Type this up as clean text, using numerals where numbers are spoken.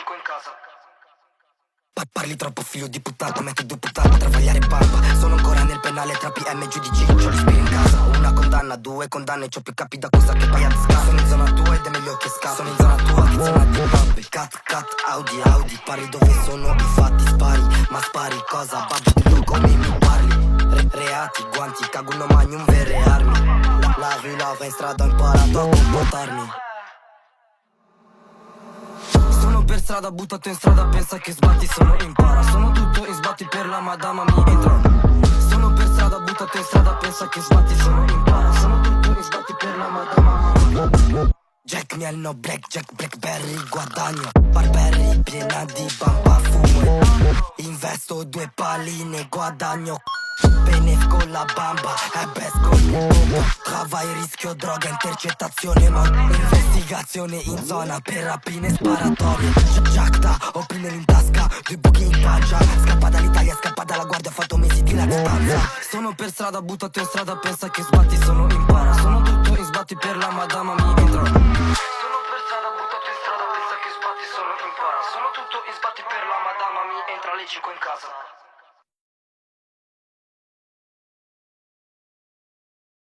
5 in casa. Parli troppo figlio di puttana, metti due puttane, travagliare pampa. Sono ancora nel penale tra PM e giudici, c'ho gli spiri in casa. Una condanna, due condanne, c'ho più capi da cosa che paia di scasso. Sono in zona tua ed è meglio che scappo. Sono in zona tua, che zona di babbe. Cat, Audi, parli dove sono i fatti, spari. Ma spari cosa, babbo, come mi parli? Reati, guanti, caguno magnum, vere armi. La lava in strada ho imparato a comportarmi. Sono per strada, buttato in strada, pensa che sbatti, sono impara. Sono tutto in sbatti per la madama, mi entra. Sono per strada, buttato in strada, pensa che sbatti, sono impara. Sono tutto in sbatti per la madama. Jack Miel, no Jack Blackberry, guadagno. Barberry, piena di bamba, fumo. Investo due palline, guadagno. Benef con la bamba, e bes con il bomba. Travai, rischio, droga, intercettazione, ma investigazione in zona per rapine sparatorie. Jacta, ho pinne in tasca, due buchi in pancia. Scappa dall'Italia, scappa dalla guardia, ho fatto mesi di latitanza. Sono per strada, buttato in strada, pensa che sbatti, sono impara. Sono tutto in sbatti per la madama, mi entra. Sono per strada, buttato in strada, pensa che sbatti, sono impara. Sono tutto in sbatti per la madama, mi entra le 5 in casa.